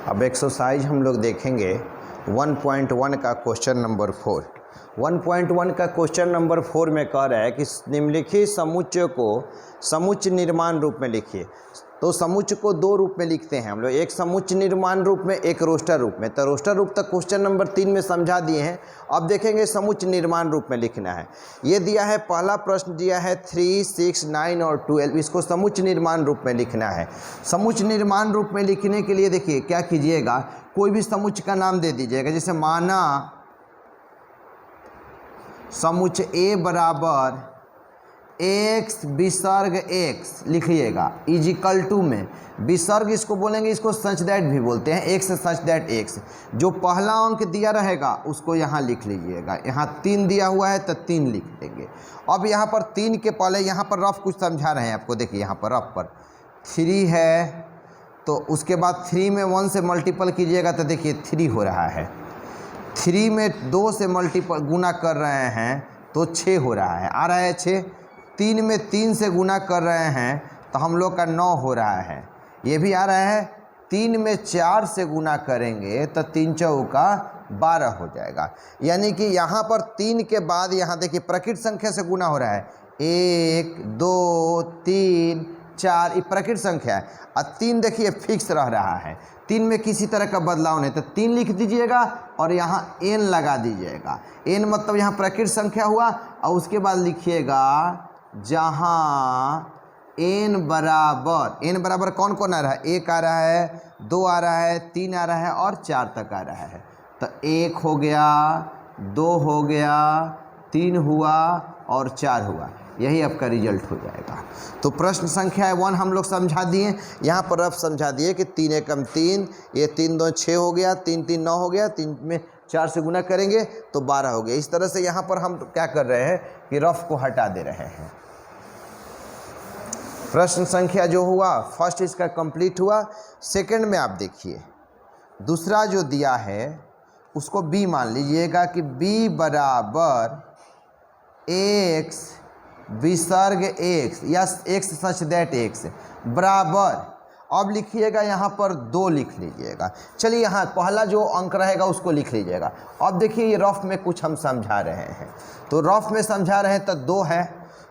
अब एक्सरसाइज हम लोग देखेंगे 1.1 का क्वेश्चन नंबर 4। 1.1 का क्वेश्चन नंबर 4 में कह रहा है कि निम्नलिखित समुच्चय को समुच्चय निर्माण रूप में लिखिए। तो समुच्चय को दो रूप में लिखते हैं हम लोग, एक समुच्चय निर्माण रूप में, एक रोस्टर रूप में। तो रोस्टर रूप तक क्वेश्चन नंबर 3 में समझा दिए हैं। अब देखेंगे समुच्चय निर्माण रूप में लिखना है। ये दिया है, पहला प्रश्न दिया है 3, 6, 9 और 12। इसको समुच्चय निर्माण रूप में लिखना है। समुच्चय निर्माण रूप में लिखने के लिए देखिए क्या कीजिएगा, कोई भी समुच्चय का नाम दे दीजिएगा। जैसे माना समुच्चय ए बराबर एक्स विसर्ग एक्स लिखिएगा इजिकल टू में विसर्ग इसको बोलेंगे, इसको सच दैट भी बोलते हैं, एक्स सच दैट एक्स। जो पहला अंक दिया रहेगा उसको यहाँ लिख लीजिएगा। यहाँ 3 दिया हुआ है तो 3 लिख देंगे। अब यहाँ पर 3 के पहले यहाँ पर रफ कुछ समझा रहे हैं आपको। देखिए यहाँ पर रफ पर 3 है, तो उसके बाद 3 में 1 से मल्टीपल कीजिएगा तो देखिए 3 हो रहा है। 3 में 2 से मल्टीपल गुना कर रहे हैं तो 6 हो रहा है, आ रहा है 6। 3 में 3 से गुना कर रहे हैं तो हम लोग का 9 हो रहा है, ये भी आ रहा है। 3 में 4 से गुना करेंगे तो 3 चौका 12 हो जाएगा। यानी कि यहाँ पर 3 के बाद यहाँ देखिए प्रकृत संख्या से गुना हो रहा है, 1, 2, 3, 4, ये प्रकृत संख्या है। और 3 देखिए फिक्स रह रहा है, 3 में किसी तरह का बदलाव नहीं। तो 3 लिख दीजिएगा और यहाँ n लगा दीजिएगा। n मतलब यहाँ प्रकृत संख्या हुआ। और उसके बाद लिखिएगा जहाँ n बराबर कौन कौन आ रहा है, 1 आ रहा है, 2 आ रहा है, 3 आ रहा है और 4 तक आ रहा है। तो 1 हो गया, 2 हो गया, 3 हुआ और 4 हुआ। यही आपका रिजल्ट हो जाएगा। तो प्रश्न संख्या 1 हम लोग समझा दिए। यहाँ पर रफ समझा दिए कि 3 एकम 3, ये 3 2 6 हो गया, 3 3 9 हो गया, 3 में 4 से गुना करेंगे तो 12 हो गया। इस तरह से यहाँ पर हम क्या कर रहे हैं कि रफ को हटा दे रहे हैं। प्रश्न संख्या जो हुआ फर्स्ट इसका कंप्लीट हुआ। सेकंड में आप देखिए दूसरा जो दिया है उसको b मान लीजिएगा कि b बराबर x विसर्ग x या x सच दैट x बराबर, अब लिखिएगा यहाँ पर 2 लिख लीजिएगा। चलिए यहाँ पहला जो अंक रहेगा उसको लिख लीजिएगा। अब देखिए ये रफ में कुछ हम समझा रहे हैं, तो रफ में समझा रहे हैं तो 2 है,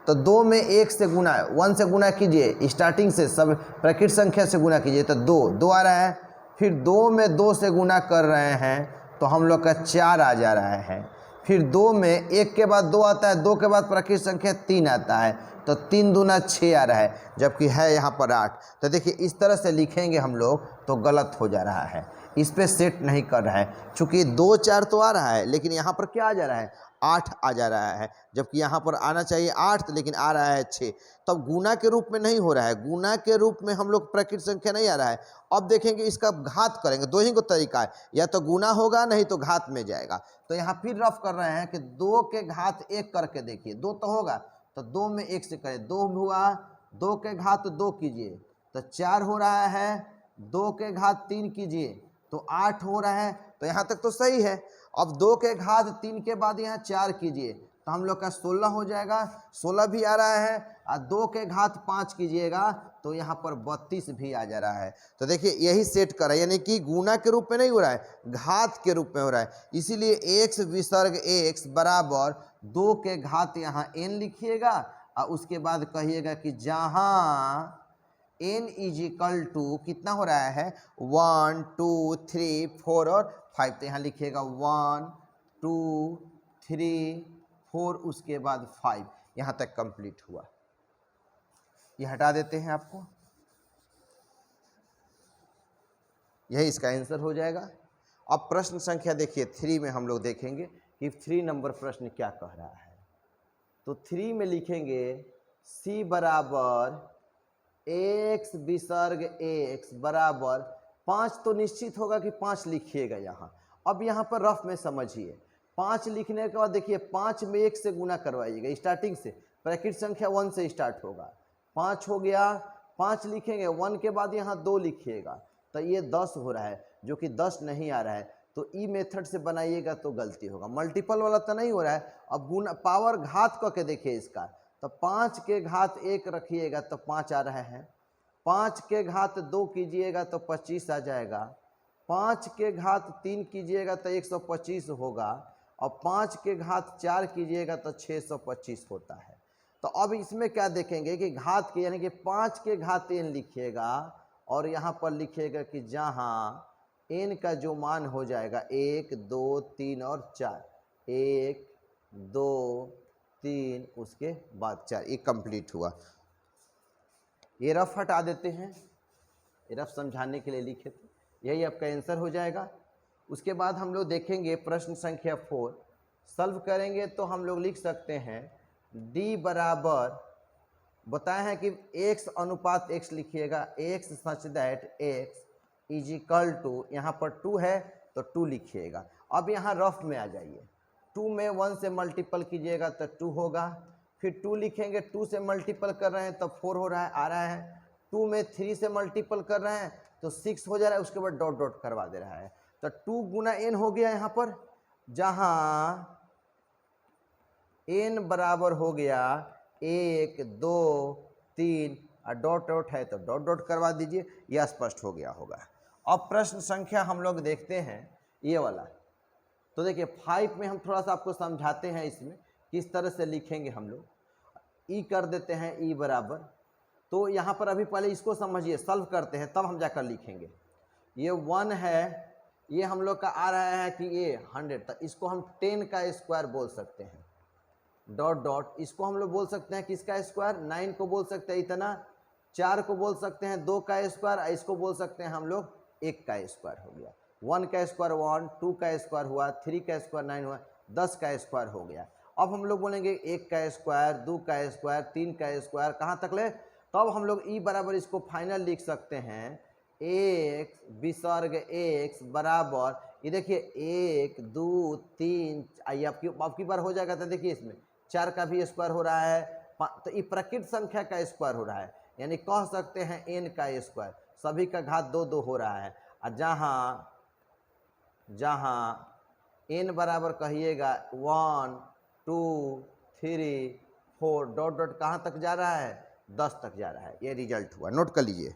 तो 2 में 1 से गुना, 1 से गुना कीजिए, स्टार्टिंग से सब प्रकृत संख्या से गुना कीजिए तो 2 आ रहा है। फिर 2 में 2 से गुना कर रहे हैं तो हम लोग का 4 आ जा रहा है। फिर 2 में 1 के बाद 2 आता है, 2 के बाद प्रकृत संख्या 3 आता है, तो 3 दूना 6 आ रहा है, जबकि है यहाँ पर 8। तो देखिए इस तरह से लिखेंगे हम लोग तो गलत हो जा रहा है, इस पे सेट नहीं कर रहा है। चूँकि 2 4 तो आ रहा है लेकिन यहाँ पर क्या आ जा रहा है, 8 आ जा रहा है, जबकि यहाँ पर आना चाहिए 8 लेकिन आ रहा है 6। तब गुना के रूप में नहीं हो रहा है, गुना के रूप में हम लोग प्रकृत संख्या नहीं आ रहा है। अब देखेंगे इसका घात करेंगे, 2 ही को तरीका है, या तो गुना होगा नहीं तो घात में जाएगा। तो यहाँ फिर रफ कर रहे हैं कि 2 के घात 1 करके देखिए, 2 तो होगा तो 2 में 1 से करें, 2 हुआ, 2 के घात 2 कीजिए तो 4 हो रहा है, 2 के घात 3 कीजिए तो 8 हो रहा है। तो यहाँ तक तो सही है। अब 2 के घात 3 के बाद यहाँ 4 कीजिए तो हम लोग का 16 हो जाएगा, 16 भी आ रहा है। और 2 के घात 5 कीजिएगा तो यहाँ पर 32 भी आ जा रहा है। तो देखिए यही सेट करा, यानी कि गुना के रूप में नहीं हो रहा है, घात के रूप में हो रहा है। इसीलिए x विसर्ग x बराबर 2 के घात यहाँ n लिखिएगा और उसके बाद कहिएगा कि जहाँ n इजिकल टू कितना हो रहा है, 1 2 3 4 और 5। तो यहाँ लिखिएगा 1 2 3 4, उसके बाद 5, यहाँ तक कंप्लीट हुआ। ये हटा देते हैं आपको, यही इसका आंसर हो जाएगा। अब प्रश्न संख्या देखिए 3 में हम लोग देखेंगे कि 3 नंबर प्रश्न क्या कह रहा है। तो 3 में लिखेंगे c बराबर x विसर्ग x बराबर 5। तो निश्चित होगा कि 5 लिखिएगा यहाँ। अब यहाँ पर रफ में समझिए, 5 लिखने के बाद देखिए 5 में 1 से गुना करवाइएगा, स्टार्टिंग से प्रकृत संख्या 1 से स्टार्ट होगा। 5 हो गया, 5 लिखेंगे, 1 के बाद यहाँ 2 लिखिएगा तो ये 10 हो रहा है, जो कि 10 नहीं आ रहा है। तो ई मेथड से बनाइएगा तो गलती होगा, मल्टीपल वाला तो नहीं हो रहा है। अब गुना पावर घात करके देखिए इसका, तो 5 के घात 1 रखिएगा तो 5 आ रहा है, 5 के घात 2 कीजिएगा तो 25 आ जाएगा, 5 के घात 3 कीजिएगा तो 125 होगा, और 5 के घात 4 कीजिएगा तो 625 होता है। तो अब इसमें क्या देखेंगे कि घात के यानी कि 5 के घात n लिखिएगा, और यहाँ पर लिखिएगा कि जहाँ n का जो मान हो जाएगा 1 2 3 और 4, 1 2 3 उसके बाद 4, ये कंप्लीट हुआ। ये रफ हटा देते हैं, ये रफ समझाने के लिए लिखे थे, यही आपका आंसर हो जाएगा। उसके बाद हम लोग देखेंगे प्रश्न संख्या 4 सॉल्व करेंगे तो हम लोग लिख सकते हैं d बराबर बताए हैं कि x अनुपात x लिखिएगा, x such that x is equal to, यहाँ पर 2 है तो 2 लिखिएगा। अब यहाँ रफ में आ जाइए, 2 में 1 से मल्टीपल कीजिएगा तो 2 होगा, फिर 2 लिखेंगे, 2 से मल्टीपल कर रहे हैं तो 4 हो रहा है आ रहा है, 2 में 3 से मल्टीपल कर रहे हैं तो 6 हो जा रहा है, उसके बाद डॉट डॉट करवा दे रहा है, तो 2 गुना n हो गया यहाँ पर, जहाँ n बराबर हो गया 1 2 3 और डॉट डॉट है तो डॉट डॉट करवा दीजिए, यह स्पष्ट हो गया होगा। अब प्रश्न संख्या हम लोग देखते हैं ये वाला। तो देखिए 5 में हम थोड़ा सा आपको समझाते हैं इसमें किस तरह से लिखेंगे हम लोग। ई कर देते हैं ई बराबर, तो यहाँ पर अभी पहले इसको समझिए, सॉल्व करते हैं तब हम जाकर लिखेंगे। ये 1 है, ये हम लोग का आ रहा है कि ये 100, तो इसको हम 10 का स्क्वायर बोल सकते हैं, डॉट डॉट इसको हम लोग बोल सकते हैं किसका स्क्वायर, 9 को बोल सकते हैं इतना, 4 को बोल सकते हैं 2 का स्क्वायर, इसको बोल सकते हैं हम लोग 1 का स्क्वायर हो गया, 1 का स्क्वायर 1, 2 का स्क्वायर हुआ, 3 का स्क्वायर 9 हुआ, 10 का स्क्वायर हो गया। अब हम लोग बोलेंगे 1 का स्क्वायर, 2 का स्क्वायर, 3 का स्क्वायर, कहाँ तक ले, तब हम लोग ई बराबर इसको फाइनल लिख सकते हैं x विसर्ग x बराबर, ये देखिए 1 2 3, आइए आपकी बार हो जाएगा। तो देखिए इसमें 4 का भी स्क्वायर हो रहा है, तो ये प्रकृत संख्या का स्क्वायर हो रहा है, यानी कह सकते हैं n का स्क्वायर, सभी का घात 2 2 हो रहा है। और जहाँ n बराबर कहिएगा 1 2 3 4 डॉट डॉट कहाँ तक जा रहा है, 10 तक जा रहा है। ये रिजल्ट हुआ, नोट कर लीजिए।